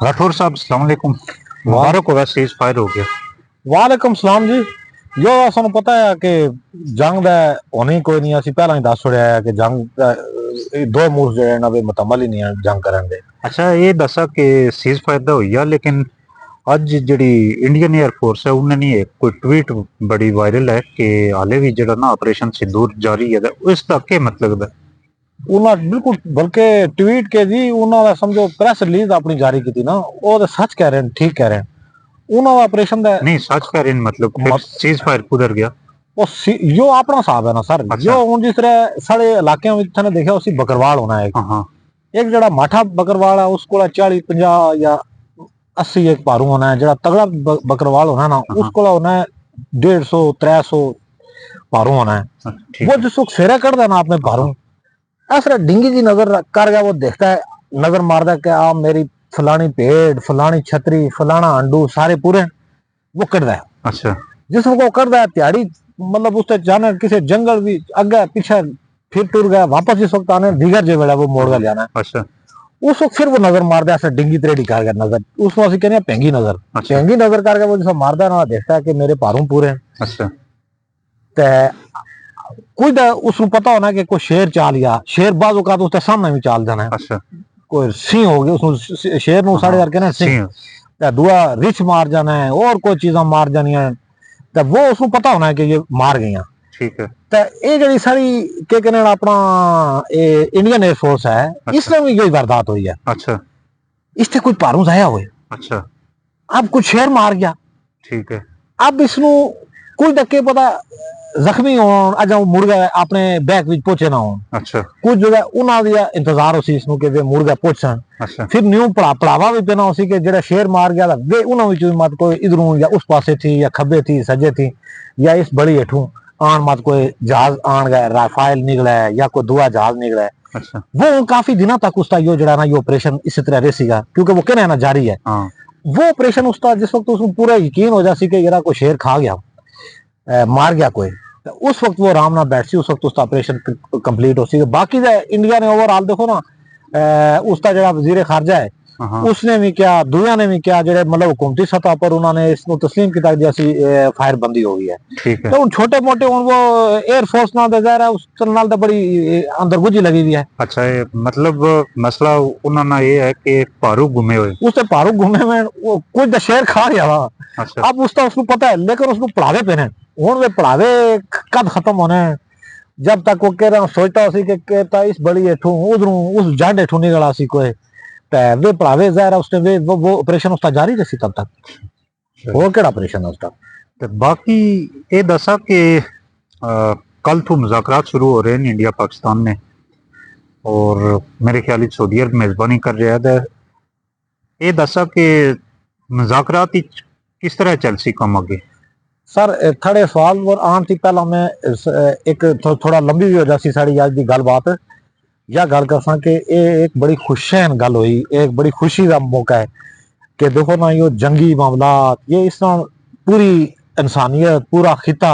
राठौर साहब अस्सलाम वालेकुम। वाह मुबारक होगा, सीज फायर हो गया। वालेकुम सलाम जी। जो सानू पता है कि जंग दा होनी कोई नहीं, ਅਸੀਂ ਪਹਿਲਾਂ ਹੀ ਦੱਸ ਛੜਿਆ ਹੈ ਕਿ ਜੰਗ ਦਾ ਇਹ ਦੋ ਮੁਲਕ ਜਿਹੜੇ ਨਾ ਵੀ ਮੁਤਮਲ ਹੀ ਨਹੀਂ ਹੈ ਜੰਗ ਕਰਨ ਦੇ। अच्छा, ये दसा कि सीज फायर दा होइया, लेकिन अज जिहड़ी इंडियन एयर फोर्स है उन्होंने एक कोई ट्वीट बड़ी वायरल है कि हाले भी जिहड़ा ना ऑपरेशन सिंदूर जारी है, उसका क्या मतलब है? ਉਹਨਾਂ ਬਿਲਕੁਲ ਬਲਕਿ ਟਵੀਟ ਕੇ ਜੀ ਉਹਨਾਂ ਦਾ ਸਮਝੋ ਪ੍ਰੈਸ ਰਿਲੀਜ਼ ਆਪਣੀ ਜਾਰੀ ਕੀਤੀ ਨਾ, ਉਹ ਤਾਂ ਸੱਚ ਕਹਿ ਰਹੇ ਨੇ, ਠੀਕ ਕਹਿ ਰਹੇ ਨੇ। ਉਹਨਾਂ ਦਾ ਆਪਰੇਸ਼ਨ ਦਾ नहीं, सच कह रहे हैं, मतलब फिर सीज फायर कुधर गया? जो अपना हिसाब है ना सर, अच्छा। जो हूँ जिस तरह साढ़े इलाके में थाने देखा उसी बकरवाल होना है। हाँ हाँ। एक जड़ा माठा बकरवाल है उसको 40-50 या 80 एक पारू होना है। जड़ा तगड़ा बकरवाल होना है ना, हाँ। उसको होना है 150-300 पारू होना है। वो जिस वक्त फेरा करता है ना अपने पारू, ऐसा डिंगी जी नजर कर गया, वो देखता है, नजर मारता है कि आप मेरी फलानी पेड़, फलानी छतरी, फलाना अंडू सारे पूरे वो करता है। अच्छा। जिस वक्त वो करता है त्याड़ी, मतलब उससे जाना किसी जंगल भी अगे पीछे फिर टूर गया, वापस जिस वक्त आने दीगर जो वेला वो मोड़ कर जाना है। अच्छा। उस वक्त फिर वो नजर मारदा ऐसे डिंगी त्रेड़ी कर गया नजर, उसको असं कहने पेंगी नजर। अच्छा। पेंगी नजर करके वो जिस मारदा ना देखता है कि मेरे पारू पूरे हैं। अच्छा। ते कोई उसको पता होना कि कोई शेर चाल या शेर बाजू का तो उसके सामने भी चाल जाना है। अच्छा। कोई सिंह हो गया, उसको शेर नु साढ़े करके ना सिंह, दुआ रिछ मार जाना है और कोई चीजा मार जानी है, तो वो उसको पता होना है कि ये मार गई। ठीक है। तो ये जड़ी सारी के कहने अपना इंडियन एयरफोर्स है, अच्छा। इसमें भी यही वारदात हुई है। अच्छा। इससे कोई पारू जाया हुए, अच्छा। अब कुछ शेर मार गया, ठीक है। अब इसनु कुछ धक्के पता जख्मी हो अजा मुड़ गए अपने बैग विच पहुंचे ना हो। अच्छा। कुछ जगह उन्हों का इंतजार हो सी इसनु कि वे मुड़ गए पहुंचन। अच्छा। फिर न्यू पढ़ावा भी पेना हो सी कि जेड़ा शेर मार गया वे उन्होंने मत कोई इधरों या उस पासे थी या खब्बे थी सजे थी या इस बड़ी हेठू आन मत कोई जहाज आन गए, राफेल निकला है या कोई दुआ जहाज निकला है। अच्छा। वो काफी दिनों तक उसका यो जड़ा ना ये ऑपरेशन इसी तरह रह सीगा, क्योंकि वो कहना ना जारी है। हाँ। वो ऑपरेशन उसका जिस वक्त उसको पूरा यकीन हो जासी कि यार कोई शेर खा गया, मार गया कोई, तो उस वक्त वो आराम ना बैठ सी, उस वक्त उसका ऑपरेशन कंप्लीट हो सी। बाकी इंडिया ने ओवरऑल देखो ना, उसका जरा वजीर खारजा है उसने भी क्या, दुनिया ने भी क्या, जो मतलब हुकूमती सतह पर उन्होंने इसको तस्लीम किया जैसी फायर बंदी हो गई है। ठीक है। तो उन छोटे मोटे वो एयरफोर्स नाल ज़ाहिर है उस नाल तो बड़ी अंदर गुजी लगी हुई है। अच्छा, ये मतलब मसला उन्होंने ये है कि पारू घूमे हुए, उससे पारू घूमे में वो कुछ शेर खा गया था। अच्छा। अब उसका उसको पता है, लेकिन उसको पढ़ावे पे हूं वे पढ़ावे कब खत्म होने, जब तक वो कह रहा सोचता उसी के कहता इस बड़ी हेठू उधरों उस जंड हेठू निकला सी कोई, वे पढ़ावे ज़ाहिर है उसने वे वो ऑपरेशन उसका जारी रही तब तक। और केड़ा ऑपरेशन है उसका। तो बाकी ये दसा कि कल तो मुज़ाकरात शुरू हो रहे हैं इंडिया पाकिस्तान में, और मेरे ख्याल सऊदी अरब मेजबानी कर रहा है। ये दसा कि मुज़ाकरात किस तरह चल सी कम आगे? सर थोड़े सवाल और आन थी पहला मैं एक थोड़ा लंबी भी हो जाती साड़ी आज की गलबात, या गल कर कि एक बड़ी खुशैन गल हुई, एक बड़ी खुशी का मौका है कि देखो ना यो जंगी मामला ये इस तरह पूरी इंसानियत, पूरा खिता,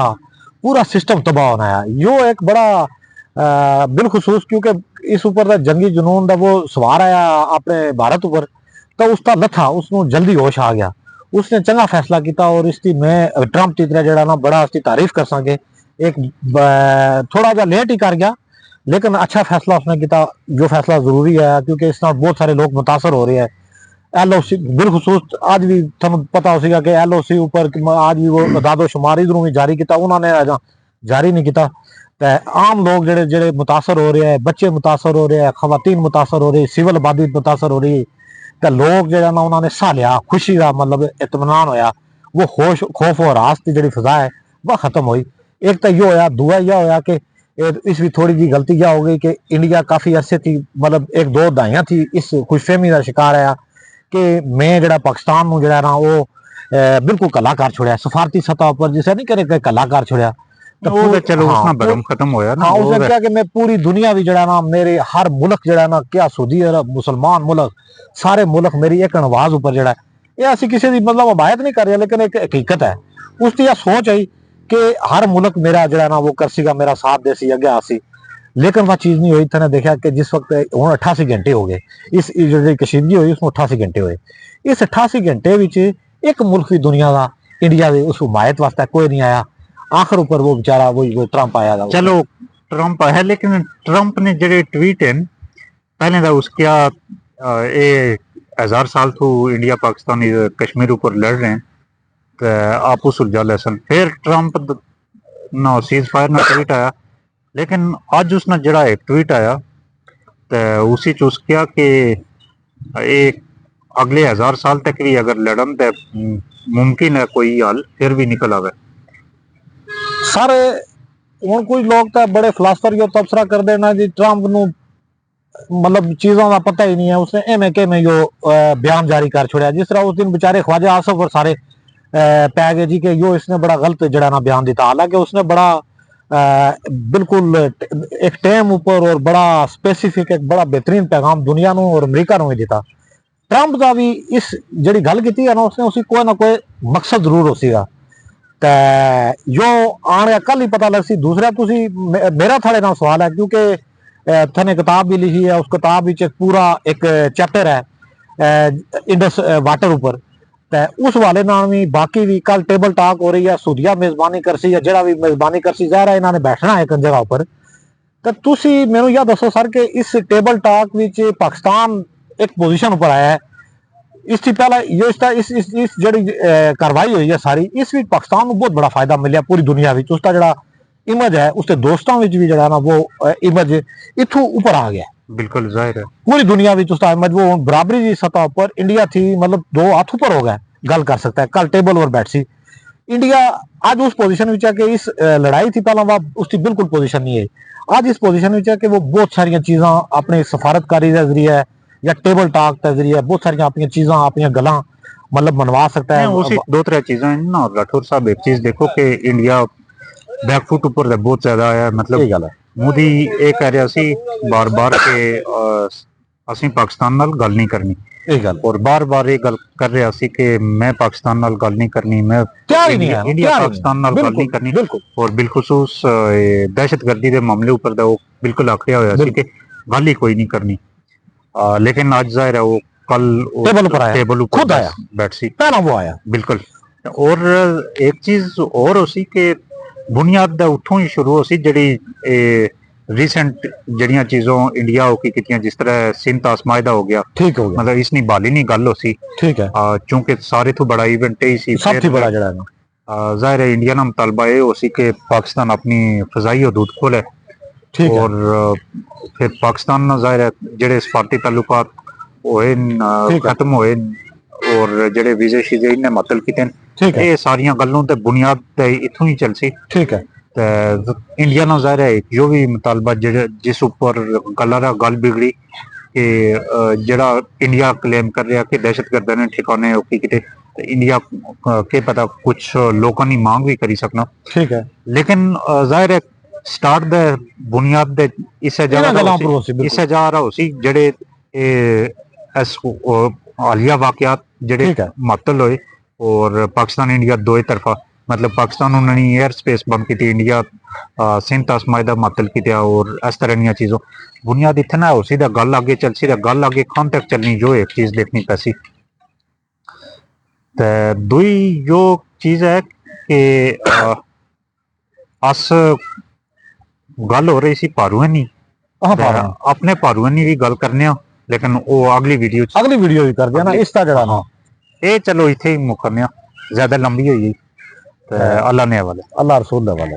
पूरा सिस्टम तबाह होना है। यो एक बड़ा बिलखसूस, क्योंकि इस ऊपर जंगी जुनून का वो सवार आया अपने भारत ऊपर, तो उसका लथा उसको जल्दी होश आ गया, उसने चंगा फैसला किया। और इसकी मैं ट्रंप की तरह जरा ना बड़ा उसकी तारीफ कर सके, एक थोड़ा जा लेट ही कर गया लेकिन अच्छा फैसला उसने किया, जो फैसला जरूरी है, क्योंकि इस बहुत सारे लोग मुतासर हो रहे हैं। LOC बिलखसूस आज भी थोड़ा पता हो सका कि LOC ऊपर आज भी वो दादोशुमार इधरों भी जारी किया, उन्होंने जारी नहीं किया। आम लोग जेडे जेडे मुतासर हो रहे हैं, बच्चे मुतासर हो रहे हैं, खवातीन मुतासर हो रही है, सिविल आबादी मुतासर हो रही है, तो लोग जो ना उन्होंने सह लिया, खुशी का मतलब इतमान होया, वो होश खौफ और रास की जी फिजा है वह खत्म हुई। एक तो यह होया, दूआ यह होया कि इस भी थोड़ी जी गलती यह हो गई कि इंडिया काफी अरसे थी, मतलब एक दो दहाइयां थी इस खुशफहमी का शिकार आया कि मैं जरा पाकिस्तान में जरा ना वो बिल्कुल कला कर छोड़ा, सफारती सतह पर जिसे नहीं करे कला कर छोड़ा। तो चलो उसना भरम खत्म होया ना। हाँ, उसने क्या कि मैं पूरी दुनिया भी जरा ना मेरे हर मुल्क जरा ना क्या सऊदी अरब मुसलमान मुल्क सारे मुल्क मेरी एक आवाज ऊपर जरा ये असं किसी की मतलब हमायत नहीं कर रहे, लेकिन एक हकीकत है उसकी यह सोच आई कि हर मुल्क मेरा जरा ना वो कर सीगा, मेरा साथ दे सी अगे आसी। लेकिन वह चीज नहीं हुई। इतने देखा कि जिस वक्त हूँ 88 घंटे हो गए इस जो कशीदगी हुई उसमें 88 घंटे हुए। इस 88 घंटे विच एक मुल्क भी दुनिया का इंडिया के उस हिमायत वास्ते कोई नहीं आया। आखिर ऊपर वो बेचारा वो ट्रंप आया था। चलो ट्रंप है, लेकिन ट्रंप ने जेडे ट्वीट हैं पहले तो उसके ये 1000 साल तो इंडिया पाकिस्तान कश्मीर ऊपर लड़ रहे हैं तो आपू सुलझा लसन। फिर ट्रंप ना सीज फायर ना ट्वीट आया, लेकिन अज उसने जड़ा एक ट्वीट आया तो उसी च उस क्या कि एक अगले 1000 साल तक भी अगर लड़न तो मुमकिन है कोई हल फिर भी निकल आवे। सारे हूँ कुछ लोग तो बड़े फिलासफर जो तबसरा कर देना जी ट्रंप नू मतलब चीजों का पता ही नहीं है। उसने एम के में यो बयान जारी कर छोड़ा जिस तरह उस दिन बेचारे ख्वाजा आसफ और सारे पै गए जी कि यो इसने बड़ा गलत जड़ा ना बयान दिता। हालांकि उसने बड़ा बिल्कुल एक टाइम ऊपर और बड़ा स्पेसिफिक एक बड़ा बेहतरीन पैगाम दुनिया नू और अमरीका नू दिता। ट्रंप का भी इस जड़ी गल की है ना उसने उसी कोई ना कोई मकसद जरूर होसीगा ते यो आने कल ही पता लग सी। दूसरा तुसी मेरा थोड़े ना सवाल है क्योंकि थने किताब भी लिखी है, उस किताब विच पूरा एक चैप्टर है इंडस वाटर ऊपर उस वाले नाल भी बाकी भी कल टेबल टॉक हो रही है। सूदिया मेजबानी करसी या जड़ा भी मेजबानी करसी ज़ाहिर है इन्होंने बैठना है एक जगह ऊपर। तो तुसी मैनू यह दसो सर कि इस टेबल टॉक विच पाकिस्तान एक पोजीशन ऊपर आया है। इससे पहले जो इस जड़ी कार्रवाई हुई है सारी इस विच पाकिस्तान को बहुत बड़ा फायदा मिले पूरी दुनिया में। उसका जड़ा इमेज है उसके दोस्तों में भी जड़ा ना वो इमेज इथू ऊपर आ गया। बिल्कुल जाहिर है पूरी दुनिया में उसका इमेज वो बराबरी की सतह पर इंडिया थी मतलब 2 हाथ ऊपर हो गया गल कर सकता है। कल टेबल पर बैठ सी इंडिया आज उस पोजीशन में कि इस लड़ाई थी पहला वह उसकी बिल्कुल पोजीशन नहीं है। आज इस पोजीशन में कि वो बहुत सारिया चीज़ा अपने सफारतकारी के जरिए या टेबल टॉक के जरिए बहुत सारिया अपनी चीज़ा अपनी गल्लां मतलब मनवा सकता है। उसी 2-3 चीज़ें हैं ना। राठौर साहब एक चीज देखो कि इंडिया बैकफुट ऊपर तो बहुत ज्यादा है। मतलब मोदी ये कह रहा सी बार बार के असी पाकिस्तान नाल गल नहीं करनी और बार बार ये गल कर रहा सी कि मैं पाकिस्तान नाल गल नहीं करनी, मैं इंडिया पाकिस्तान नाल गल नहीं करनी। और बिलखुसूस दहशतगर्दी के मामले ऊपर तो वो बिल्कुल आखिया होया सी कि गल ही कोई नहीं करनी। लेकिन आज जाहिर है वो कल टेबल ऊपर आया बैठ सी पहला वो आया बिल्कुल। और एक चीज और हो सी कि बुनियाद उठों ही शुरू हो सी जड़ी रिसेंट जड़ियां चीजों इंडिया हो की जिस तरह सिंध आसमाइदा हो गया ठीक हो गया मतलब इसनी बाली नहीं गल हो सी ठीक है चूंकि सारे तो बड़ा इवेंट ही सी सबसे बड़ा जड़ा जाहिर है इंडिया ना मुतालबा ये हो सी कि पाकिस्तान अपनी फजाई हदूद खोले और फिर पाकिस्तान ना जाहिर है जड़े सफारती ताल्लुकात होए खत्म होए और जड़े वीजे शीजे इन्हें मतल किते ये सारिया गलों ते बुनियाद ते इथों ही चल सी ठीक है। इंडिया ना जाहिर है जो भी मुतालबा जिस ऊपर गल बिगड़ी कि जड़ा इंडिया क्लेम कर रहा कि दहशतगर्द ने ठिकाने किते इंडिया के पता कुछ लोगों की मांग भी करी सकना ठीक है। लेकिन जाहिर है स्टार्ट दे बुनियाद दे इसे जा रहा हो सी जड़े हालिया वाकयात जड़े मुअत्तल होए और पाकिस्तान इंडिया दो तरफा मतलब पाकिस्तान उन्होंने एयर स्पेस बंद की थी, इंडिया सिंध आसमाइदा मुअत्तल किया और इस तरह दी चीज़ों बुनियाद इतना हो सीधा गल आगे चल सी गल आगे खान तक चलनी जो एक चीज़ देखनी पैसी। तो दुई जो चीज़ है कि अस गल हो रही सी पारूआनी अपने पारूआनी भी गल करने लेकिन वो अगली वीडियो भी कर देना इसका जड़ा ना ये चलो इथे ही मुकरने ज्यादा लंबी हुई अल्लाह ने हवाले अल्लाह रसूल हवाले।